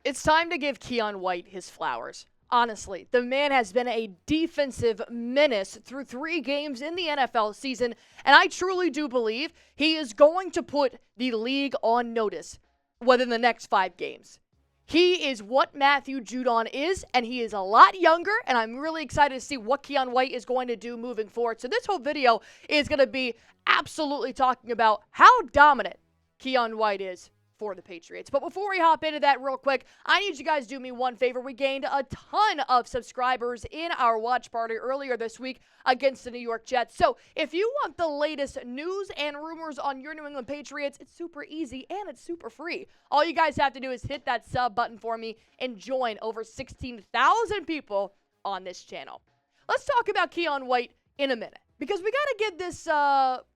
It's time to give Keion White his flowers. Honestly, the man has been a defensive menace through 3 games in the NFL season, and I truly do believe he is going to put the league on notice within the next 5 games. He is what Matthew Judon is, and he is a lot younger, and I'm really excited to see what Keion White is going to do moving forward. So this whole video is going to be absolutely talking about how dominant Keion White is for the Patriots. But before we hop into that real quick, I need you guys to do me one favor. We gained a ton of subscribers in our watch party earlier this week against the New York Jets. So if you want the latest news and rumors on your New England Patriots, it's super easy and it's super free. All you guys have to do is hit that sub button for me and join over 16,000 people on this channel. Let's talk about Keion White in a minute, because we got to get this,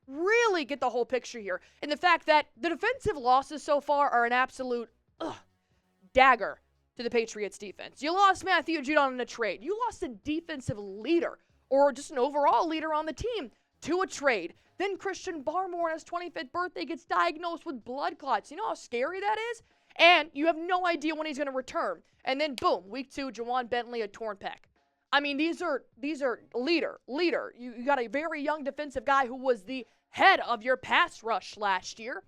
really get the whole picture here. And the fact that the defensive losses so far are an absolute dagger to the Patriots defense. You lost Matthew Judon in a trade. You lost a defensive leader, or just an overall leader on the team, to a trade. Then Christian Barmore on his 25th birthday gets diagnosed with blood clots. You know how scary that is? And you have no idea when he's going to return. And then boom, week 2, Ja'Whaun Bentley, a torn pec. I mean, these are leader. You got a very young defensive guy who was the head of your pass rush last year.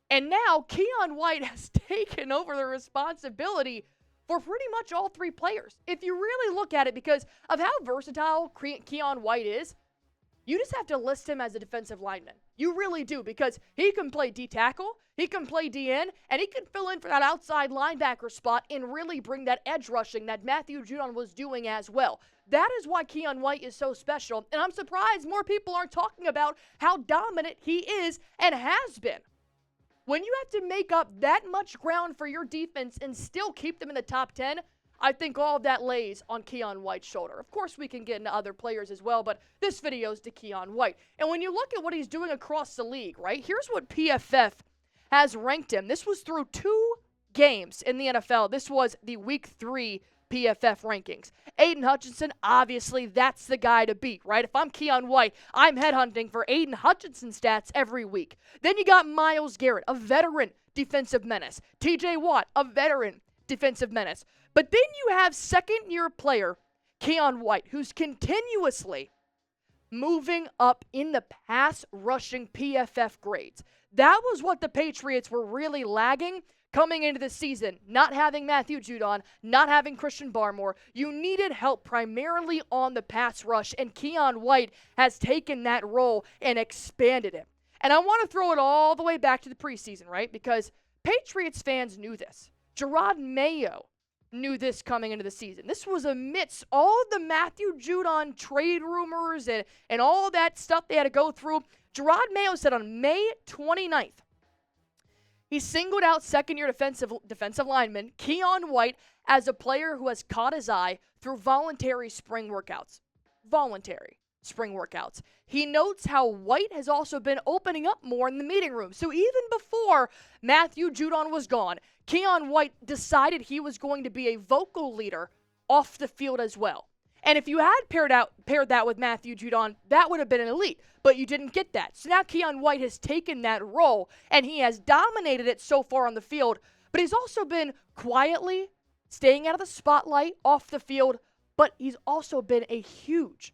And now Keion White has taken over the responsibility for pretty much all 3 players. If you really look at it, because of how versatile Keion White is, you just have to list him as a defensive lineman. You really do, because he can play D-tackle, he can play DN, and he can fill in for that outside linebacker spot and really bring that edge rushing that Matthew Judon was doing as well. That is why Keion White is so special, and I'm surprised more people aren't talking about how dominant he is and has been. When you have to make up that much ground for your defense and still keep them in the top 10, I think all of that lays on Keion White's shoulder. Of course, we can get into other players as well, but this video is to Keion White. And when you look at what he's doing across the league, right, here's what PFF has ranked him. This was through 2 games in the NFL. This was the Week 3 PFF rankings. Aiden Hutchinson, obviously, that's the guy to beat, right? If I'm Keion White, I'm headhunting for Aiden Hutchinson stats every week. Then you got Myles Garrett, a veteran defensive menace. TJ Watt, a veteran defensive menace. But then you have second-year player Keion White, who's continuously moving up in the pass-rushing PFF grades. That was what the Patriots were really lagging coming into the season, not having Matthew Judon, not having Christian Barmore. You needed help primarily on the pass rush, and Keion White has taken that role and expanded it. And I want to throw it all the way back to the preseason, right? Because Patriots fans knew this. Gerard Mayo knew this coming into the season. This was amidst all of the Matthew Judon trade rumors and all that stuff they had to go through. Gerard Mayo said on May 29th, he singled out second-year defensive lineman Keion White as a player who has caught his eye through voluntary spring workouts. He notes how White has also been opening up more in the meeting room. So even before Matthew Judon was gone, Keion White decided he was going to be a vocal leader off the field as well. And if you had paired that with Matthew Judon, that would have been an elite. But you didn't get that. So now Keion White has taken that role, and he has dominated it so far on the field. But he's also been quietly staying out of the spotlight off the field. But he's also been a huge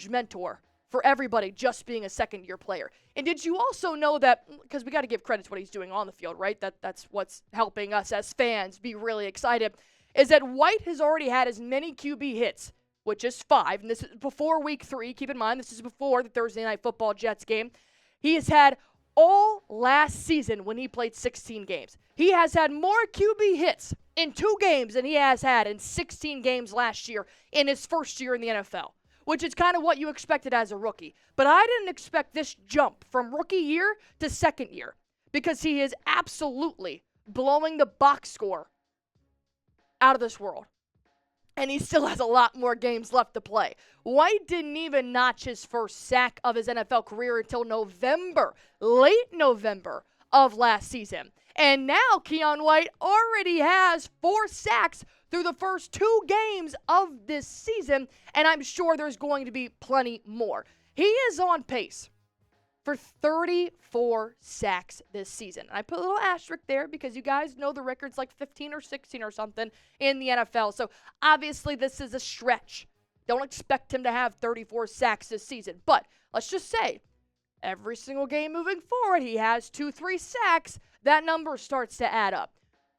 mentor for everybody just being a second-year player. And did you also know that, because we got to give credit to what he's doing on the field, right? That's what's helping us as fans be really excited, is that White has already had as many QB hits, which is 5, and this is before Week 3. Keep in mind, this is before the Thursday Night Football Jets game. He has had all last season when he played 16 games. He has had more QB hits in 2 games than he has had in 16 games last year in his first year in the NFL, which is kind of what you expected as a rookie. But I didn't expect this jump from rookie year to second year, because he is absolutely blowing the box score out of this world. And he still has a lot more games left to play. White didn't even notch his first sack of his NFL career until November, late November of last season. And now Keion White already has 4 sacks through the first 2 games of this season, and I'm sure there's going to be plenty more. He is on pace for 34 sacks this season. And I put a little asterisk there because you guys know the record's like 15 or 16 or something in the NFL. So obviously this is a stretch. Don't expect him to have 34 sacks this season. But let's just say every single game moving forward, he has 2-3 sacks. That number starts to add up.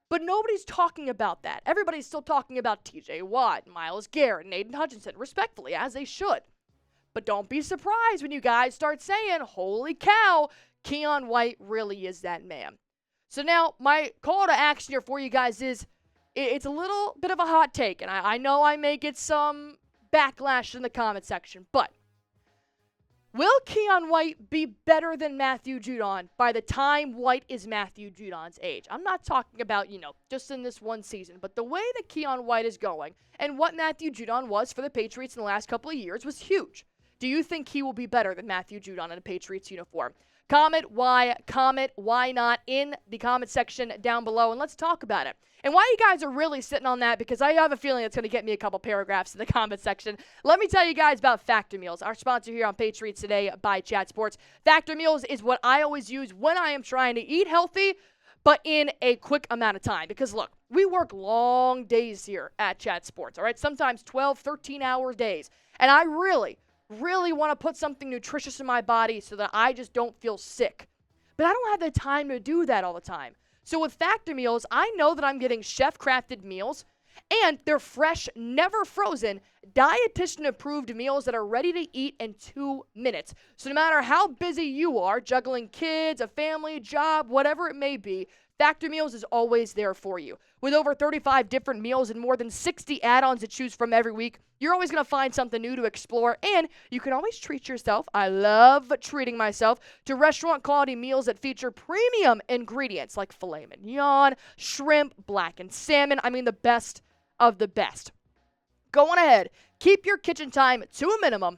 But nobody's talking about that. Everybody's still talking about TJ Watt, Myles Garrett, and Aiden Hutchinson, respectfully, as they should. But don't be surprised when you guys start saying, holy cow, Keion White really is that man. So now my call to action here for you guys is, it's a little bit of a hot take, and I know I may get some backlash in the comment section, but will Keion White be better than Matthew Judon by the time White is Matthew Judon's age? I'm not talking about, just in this one season, but the way that Keion White is going and what Matthew Judon was for the Patriots in the last couple of years was huge. Do you think he will be better than Matthew Judon in a Patriots uniform? Comment why not in the comment section down below, and let's talk about it. And why you guys are really sitting on that, because I have a feeling it's going to get me a couple paragraphs in the comment section. Let me tell you guys about Factor Meals, our sponsor here on Patriots Today by Chat Sports. Factor Meals is what I always use when I am trying to eat healthy, but in a quick amount of time. Because look, we work long days here at Chat Sports, all right? Sometimes 12, 13-hour days. And I really want to put something nutritious in my body so that I just don't feel sick. But I don't have the time to do that all the time. So with Factor Meals, I know that I'm getting chef-crafted meals, and they're fresh, never frozen, dietitian-approved meals that are ready to eat in 2 minutes. So no matter how busy you are, juggling kids, a family, job, whatever it may be, Factor Meals is always there for you. With over 35 different meals and more than 60 add-ons to choose from every week, you're always going to find something new to explore, and you can always treat yourself. I love treating myself to restaurant-quality meals that feature premium ingredients like filet mignon, shrimp, blackened salmon. I mean, the best of the best. Go on ahead. Keep your kitchen time to a minimum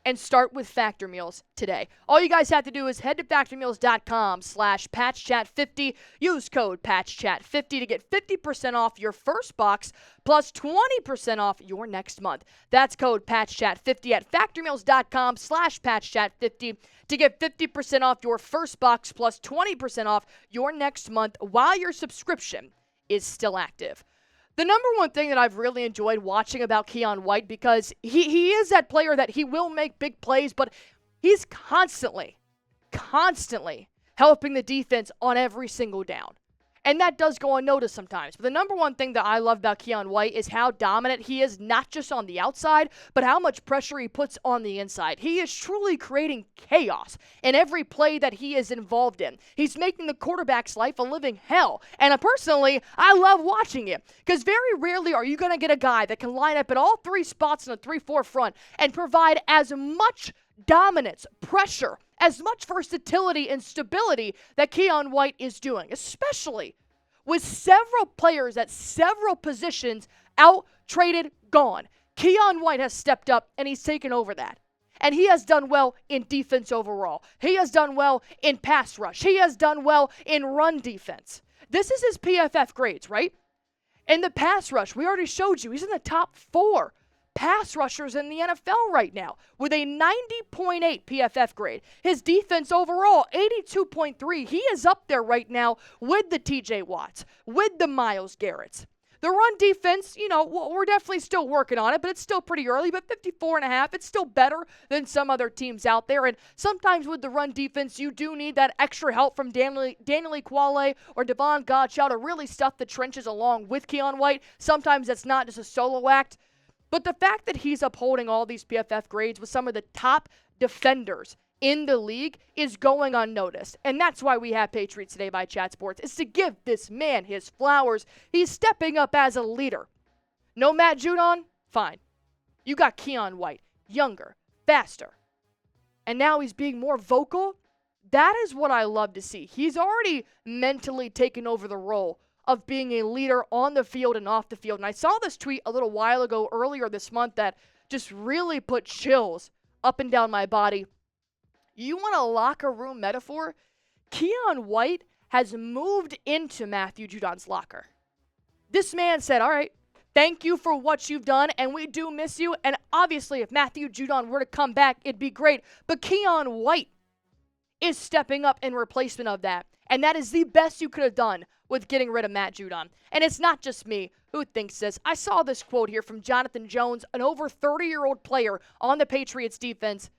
and start with Factor Meals today. All you guys have to do is head to factormeals.com/patchchat50. Use code patchchat50 to get 50% off your first box plus 20% off your next month. That's code patchchat50 at factormeals.com/patchchat50 to get 50% off your first box plus 20% off your next month while your subscription is still active. The number one thing that I've really enjoyed watching about Keion White, because he is that player that he will make big plays, but he's constantly helping the defense on every single down. And that does go unnoticed sometimes. But the number one thing that I love about Keion White is how dominant he is, not just on the outside, but how much pressure he puts on the inside. He is truly creating chaos in every play that he is involved in. He's making the quarterback's life a living hell. And personally, I love watching it, because very rarely are you going to get a guy that can line up at all three spots in a 3-4 front and provide as much dominance, pressure, as much versatility and stability that Keion White is doing, especially with several players at several positions out, traded, gone. Keion White has stepped up and he's taken over that. And he has done well in defense overall. He has done well in pass rush. He has done well in run defense. This is his PFF grades, right? In the pass rush, we already showed you, he's in the top 4 pass rushers in the NFL right now with a 90.8 PFF grade. His defense overall, 82.3. He is up there right now with the TJ Watts, with the Myles Garretts. The run defense, we're definitely still working on it, but it's still pretty early, but 54.5, it's still better than some other teams out there. And sometimes with the run defense, you do need that extra help from Daniel Quale or Devon Godchaux to really stuff the trenches along with Keion White. Sometimes that's not just a solo act. But the fact that he's upholding all these PFF grades with some of the top defenders in the league is going unnoticed. And that's why we have Patriots Today by Chat Sports, is to give this man his flowers. He's stepping up as a leader. No Matt Judon? Fine. You got Keion White, younger, faster. And now he's being more vocal. That is what I love to see. He's already mentally taken over the role of being a leader on the field and off the field. And I saw this tweet a little while ago earlier this month that just really put chills up and down my body. You want a locker room metaphor? Keion White has moved into Matthew Judon's locker. This man said, all right, thank you for what you've done, and we do miss you. And obviously, if Matthew Judon were to come back, it'd be great. But Keion White is stepping up in replacement of that. And that is the best you could have done with getting rid of Matt Judon. And it's not just me who thinks this. I saw this quote here from Jonathan Jones, an over 30-year-old player on the Patriots defense,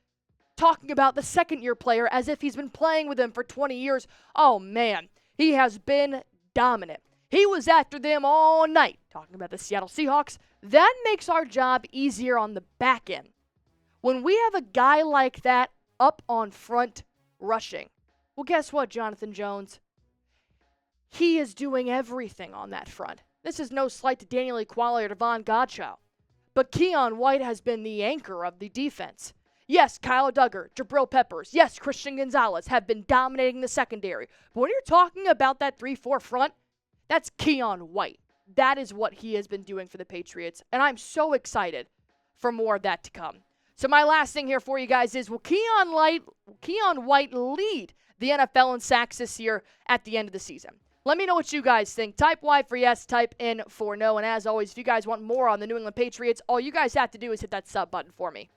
talking about the second-year player as if he's been playing with him for 20 years. Oh, man, he has been dominant. He was after them all night, talking about the Seattle Seahawks. That makes our job easier on the back end. When we have a guy like that up on front rushing, well, guess what, Jonathan Jones? He is doing everything on that front. This is no slight to Daniel Ekuale or Devon Godchaux, but Keion White has been the anchor of the defense. Yes, Kyle Duggar, Jabril Peppers, yes, Christian Gonzalez have been dominating the secondary. But when you're talking about that 3-4 front, that's Keion White. That is what he has been doing for the Patriots, and I'm so excited for more of that to come. So my last thing here for you guys is, will Keion White lead the NFL in sacks this year at the end of the season? Let me know what you guys think. Type Y for yes, type N for no. And as always, if you guys want more on the New England Patriots, all you guys have to do is hit that sub button for me.